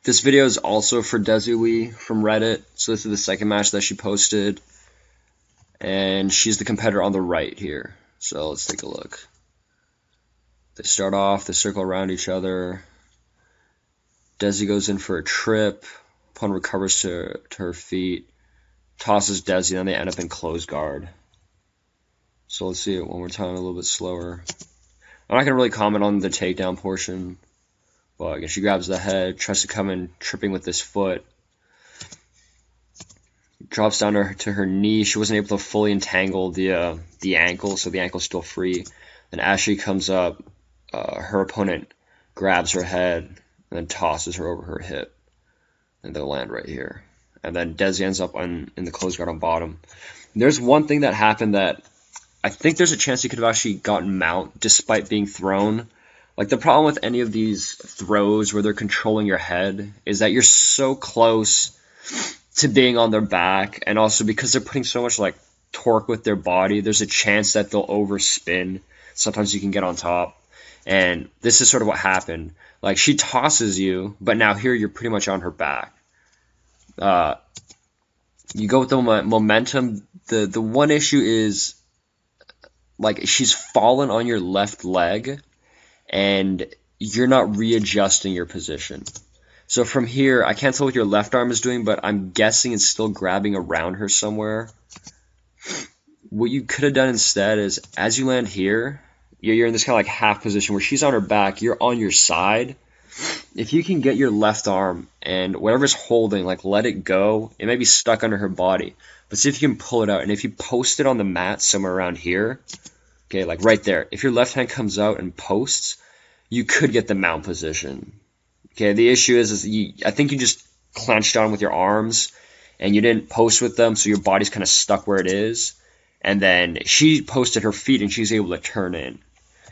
This video is also for desiwii from Reddit. So this is the second match that she posted. And she's the competitor on the right here. So let's take a look. They start off, they circle around each other. Desi goes in for a trip. Opponent recovers to her feet. Tosses Desi, then they end up in close guard. So let's see it one more time, a little bit slower. I'm not going to really comment on the takedown portion. But again, she grabs the head, tries to come in tripping with this foot. Drops down to her knee. She wasn't able to fully entangle the ankle, so the ankle's still free. And as she comes up, her opponent grabs her head and then tosses her over her hip. And they'll land right here. And then Desi ends up in the close guard on bottom. And there's one thing that happened that I think there's a chance he could have actually gotten mount despite being thrown. Like, the problem with any of these throws where they're controlling your head is that you're so close to being on their back, and also because they're putting so much, like, torque with their body, there's a chance that they'll overspin. Sometimes you can get on top, and this is sort of what happened. Like, she tosses you, but now here you're pretty much on her back. You go with the momentum. The one issue is, like, she's fallen on your left leg, and you're not readjusting your position. So from here, I can't tell what your left arm is doing, but I'm guessing it's still grabbing around her somewhere. What you could have done instead is, as you land here, you're in this kind of like half position where she's on her back, you're on your side. If you can get your left arm and whatever's holding, like, let it go, it may be stuck under her body. But see if you can pull it out. And if you post it on the mat somewhere around here, okay, like right there, if your left hand comes out and posts, you could get the mount position. Okay, the issue is I think you just clenched on with your arms and you didn't post with them, so your body's kind of stuck where it is. And then she posted her feet and she's able to turn in.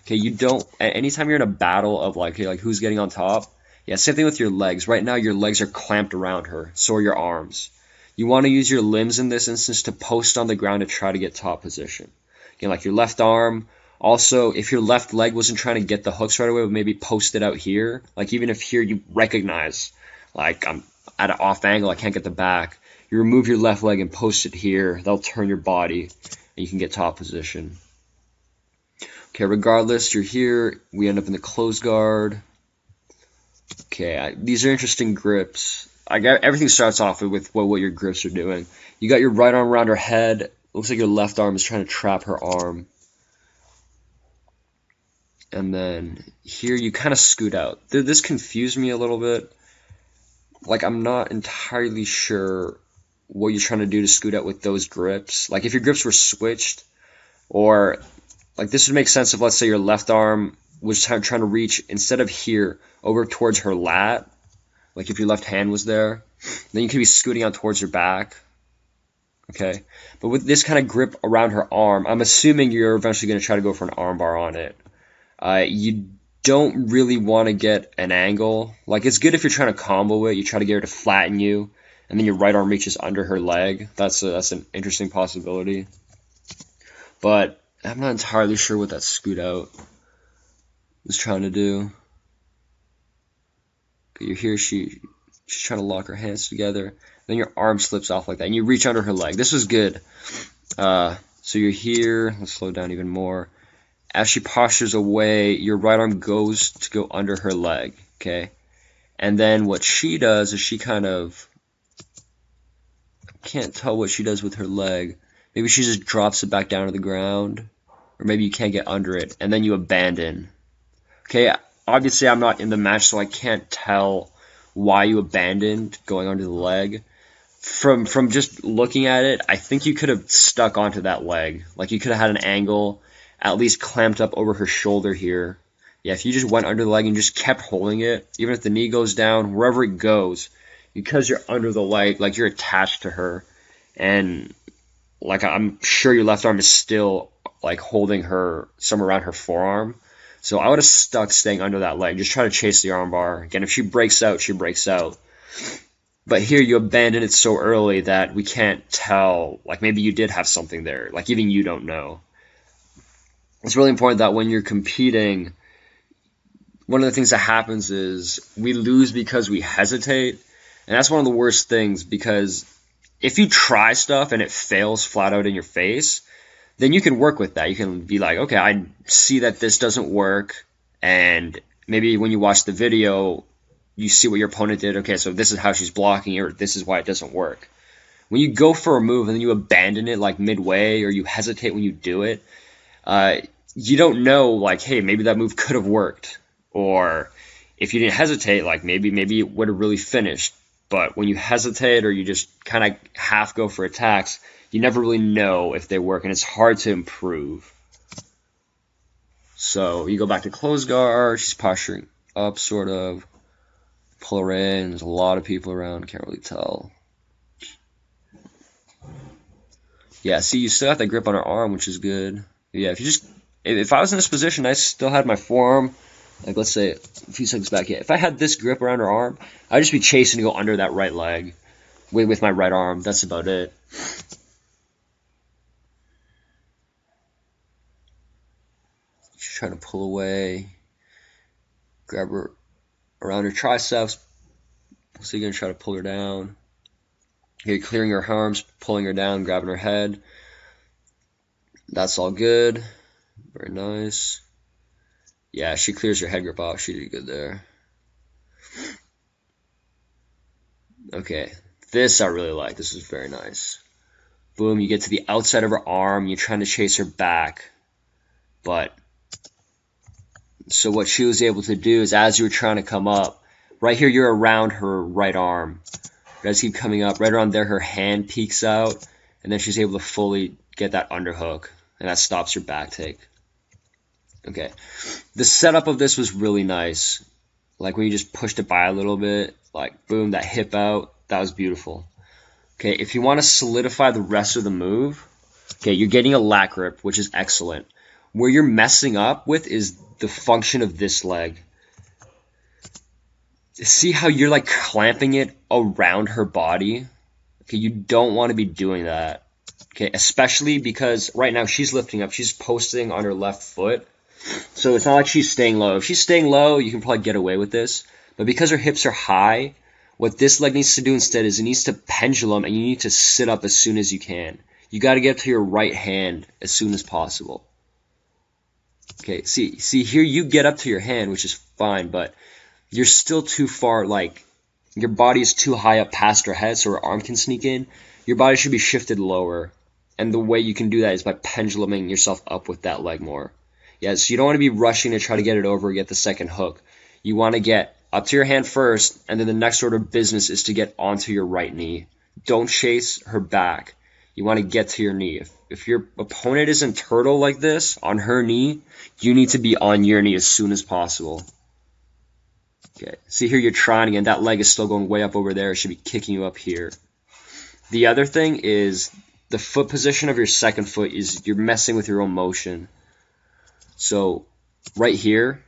Okay, you don't, anytime you're in a battle of like, okay, like who's getting on top, yeah, same thing with your legs. Right now, your legs are clamped around her, so are your arms. You want to use your limbs in this instance to post on the ground to try to get top position. Again, like your left arm. Also, if your left leg wasn't trying to get the hooks right away, but maybe post it out here. Like, even if here you recognize, like, I'm at an off angle, I can't get the back. You remove your left leg and post it here. That'll turn your body, and you can get top position. Okay, regardless, you're here. We end up in the closed guard. Okay, these are interesting grips. Everything starts off with what your grips are doing. You got your right arm around her head. Looks like your left arm is trying to trap her arm. And then here you kind of scoot out. This confused me a little bit. Like, I'm not entirely sure what you're trying to do to scoot out with those grips. Like, if your grips were switched, or like this would make sense if, let's say, your left arm was trying to reach, instead of here, over towards her lat. Like, if your left hand was there, then you could be scooting out towards her back. Okay, but with this kind of grip around her arm, I'm assuming you're eventually going to try to go for an armbar on it. You don't really want to get an angle. Like, it's good if you're trying to combo it. You try to get her to flatten you, and then your right arm reaches under her leg. That's an interesting possibility. But I'm not entirely sure what that scoot out was trying to do. Okay, you're here. She's trying to lock her hands together. Then your arm slips off like that, and you reach under her leg. This was good. So you're here. Let's slow down even more. As she postures away, your right arm goes to go under her leg, okay? And then what she does is she kind of, can't tell what she does with her leg. Maybe she just drops it back down to the ground, or maybe you can't get under it, and then you abandon. Okay, obviously I'm not in the match, so I can't tell why you abandoned going under the leg. From just looking at it, I think you could have stuck onto that leg. Like, you could have had an angle, at least clamped up over her shoulder here. Yeah, if you just went under the leg and just kept holding it, even if the knee goes down, wherever it goes, because you're under the leg, like, you're attached to her. And, like, I'm sure your left arm is still, like, holding her somewhere around her forearm. So I would have stuck staying under that leg. Just try to chase the armbar. Again, if she breaks out, she breaks out. But here you abandon it so early that we can't tell. Like, maybe you did have something there. Like, even you don't know. It's really important that when you're competing, one of the things that happens is we lose because we hesitate. And that's one of the worst things, because if you try stuff and it fails flat out in your face, then you can work with that. You can be like, okay, I see that this doesn't work. And maybe when you watch the video, you see what your opponent did. Okay, so this is how she's blocking it, or this is why it doesn't work. When you go for a move and then you abandon it like midway, or you hesitate when you do it, you don't know, like, hey, maybe that move could have worked. Or if you didn't hesitate, like maybe it would have really finished. But when you hesitate or you just kind of half go for attacks, you never really know if they work, and it's hard to improve. So you go back to close guard, she's posturing up, sort of. Pull her in, there's a lot of people around, can't really tell. Yeah, see, you still have that grip on her arm, which is good. Yeah, if I was in this position, I still had my forearm, like let's say a few seconds back, yeah, if I had this grip around her arm, I'd just be chasing to go under that right leg with my right arm. That's about it. She's trying to pull away, grab her around her triceps. So you're going to try to pull her down. You're clearing her arms, pulling her down, grabbing her head. That's all good. Very nice. Yeah, she clears your head grip off. She did good there. Okay, this I really like. This is very nice. Boom, you get to the outside of her arm. You're trying to chase her back. But, so what she was able to do is, as you were trying to come up, right here you're around her right arm. You guys keep coming up. Right around there her hand peeks out. And then she's able to fully get that underhook. And that stops your back take. Okay. The setup of this was really nice. Like when you just pushed it by a little bit. Like, boom, that hip out. That was beautiful. Okay, if you want to solidify the rest of the move, okay, you're getting a lat grip, which is excellent. Where you're messing up with is the function of this leg. See how you're like clamping it around her body? Okay, you don't want to be doing that. Okay, especially because right now she's lifting up. She's posting on her left foot. So it's not like she's staying low. If she's staying low, you can probably get away with this. But because her hips are high, what this leg needs to do instead is it needs to pendulum, and you need to sit up as soon as you can. You got to get to your right hand as soon as possible. Okay, see here you get up to your hand, which is fine, but you're still too far, like, your body is too high up past her head so her arm can sneak in. Your body should be shifted lower, and the way you can do that is by penduluming yourself up with that leg more. Yeah, so you don't want to be rushing to try to get it over and get the second hook. You want to get up to your hand first, and then the next order of business is to get onto your right knee. Don't chase her back. You want to get to your knee. If your opponent isn't turtle like this, on her knee, you need to be on your knee as soon as possible. Okay, see here you're trying again. That leg is still going way up over there. It should be kicking you up here. The other thing is the foot position of your second foot is you're messing with your own motion. So right here,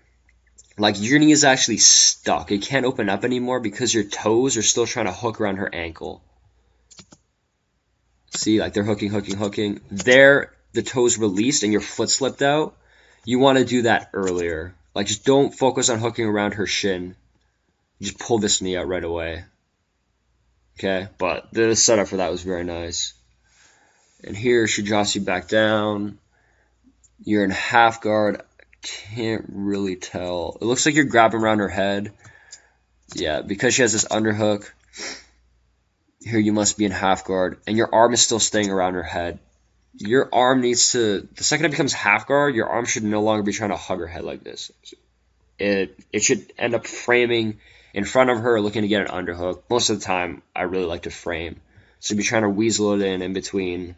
like your knee is actually stuck. It can't open up anymore because your toes are still trying to hook around her ankle. See, like they're hooking. There, the toes released and your foot slipped out. You want to do that earlier. Like, just don't focus on hooking around her shin. Just pull this knee out right away. Okay, but the setup for that was very nice. And here she drops you back down. You're in half guard. Can't really tell. It looks like you're grabbing around her head. Yeah, because she has this underhook. Here you must be in half guard. And your arm is still staying around her head. Your arm needs to... The second it becomes half guard, your arm should no longer be trying to hug her head like this. It should end up framing in front of her, looking to get an underhook. Most of the time, I really like to frame. So you'd be trying to weasel it in between,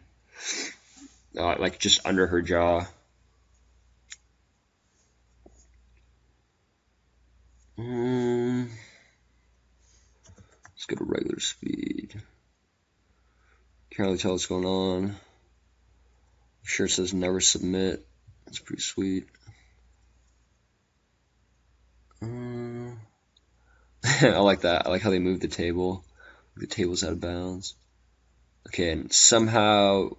like just under her jaw. Let's go to regular speed. Can't really tell what's going on. I'm sure it says never submit. That's pretty sweet. I like that. I like how they moved the table. The table's out of bounds. Okay, and somehow...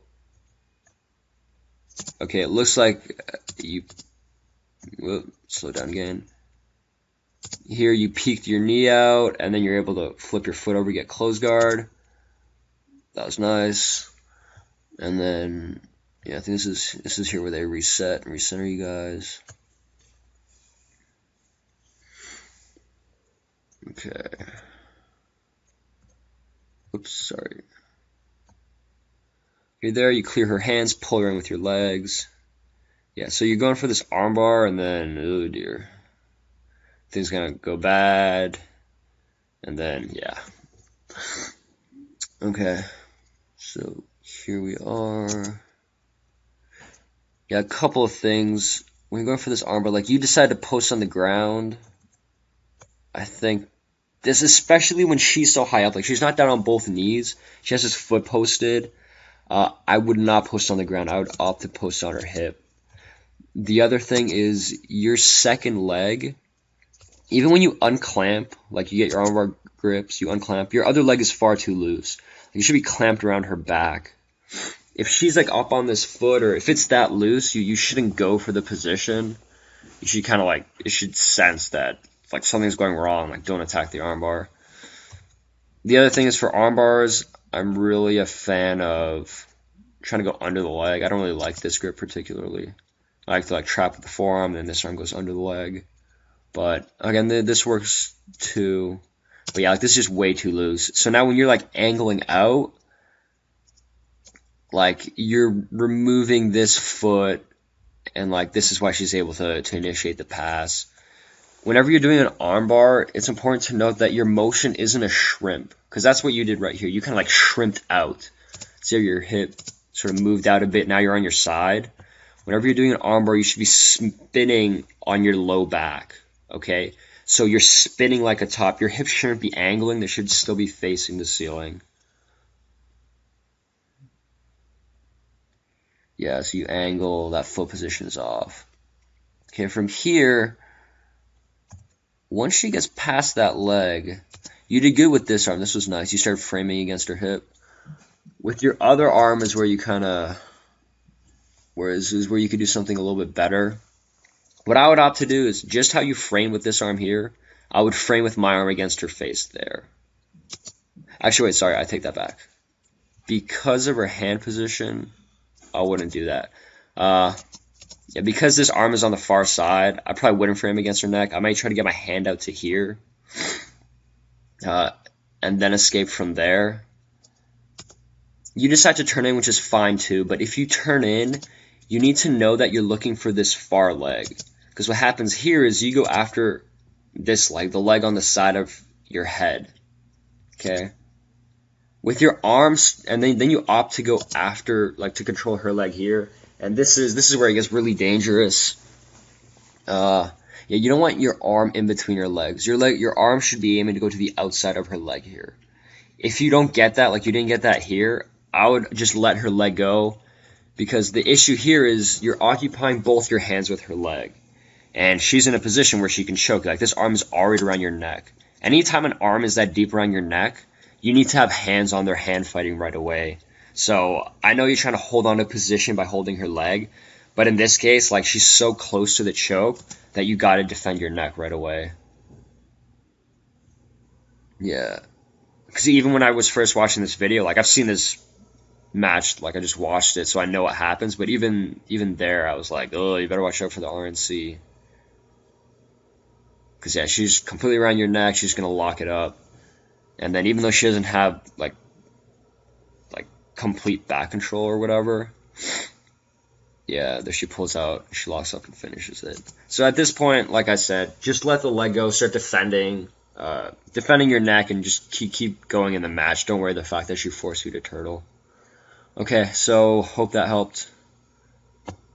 Okay, it looks like you... Whoop, slow down again. Here you peeked your knee out, and then you're able to flip your foot over, get close guard. That was nice. And then, yeah, I think this is here where they reset and recenter you guys. Okay. Oops, sorry. You're there, you clear her hands, pull her in with your legs. Yeah, so you're going for this armbar, and then, oh dear. Things gonna go bad. And then, yeah. Okay. So, here we are. Yeah, a couple of things. When you're going for this armbar, like, you decide to post on the ground. I think this, especially when she's so high up, like, she's not down on both knees. She has this foot posted. I would not post on the ground. I would opt to post on her hip. The other thing is your second leg, even when you unclamp, like you get your armbar grips, you unclamp, your other leg is far too loose. You should be clamped around her back. If she's like up on this foot, or if it's that loose, you shouldn't go for the position. You should kind of like, it should sense that like something's going wrong, like don't attack the armbar. The other thing is for armbars, I'm really a fan of trying to go under the leg. I don't really like this grip particularly. I like to like trap with the forearm, and then this arm goes under the leg. But again, this works too. But yeah, like this is just way too loose. So now when you're like angling out, like you're removing this foot, and like this is why she's able to initiate the pass. Whenever you're doing an armbar, it's important to note that your motion isn't a shrimp, because that's what you did right here. You kind of like shrimped out. So your hip sort of moved out a bit. Now you're on your side. Whenever you're doing an armbar, you should be spinning on your low back, okay? So you're spinning like a top. Your hips shouldn't be angling. They should still be facing the ceiling. Yeah, so you angle, that foot position is off. Okay, from here, once she gets past that leg, you did good with this arm. This was nice. You started framing against her hip. With your other arm is where you kind of, is where you could do something a little bit better. What I would opt to do is just how you frame with this arm here, I would frame with my arm against her face there. Actually, wait, sorry, I take that back. Because of her hand position, I wouldn't do that. Yeah, because this arm is on the far side, I probably wouldn't frame against her neck. I might try to get my hand out to here, and then escape from there. You decide to turn in, which is fine too, but if you turn in, you need to know that you're looking for this far leg. Because what happens here is you go after this leg, the leg on the side of your head. Okay? With your arms, and then you opt to go after, like to control her leg here. And this is where it gets really dangerous. Yeah, you don't want your arm in between your legs. Your arm should be aiming to go to the outside of her leg here. If you don't get that, like you didn't get that here, I would just let her leg go, because the issue here is you're occupying both your hands with her leg, and she's in a position where she can choke. Like this arm is already around your neck. Anytime an arm is that deep around your neck, you need to have hands on their hand fighting right away. So I know you're trying to hold on to position by holding her leg, but in this case, like she's so close to the choke that you got to defend your neck right away. Yeah. Because even when I was first watching this video, like I've seen this match, like I just watched it, so I know what happens. But even there, I was like, oh, you better watch out for the RNC. Because yeah, she's completely around your neck. She's gonna lock it up, and then even though she doesn't have like complete back control or whatever, yeah, there she pulls out, she locks up and finishes it. So at this point, like I said, just let the leg go, start defending. Defending your neck, and just keep going in the match. Don't worry the fact that she forced you to turtle. Okay, so hope that helped.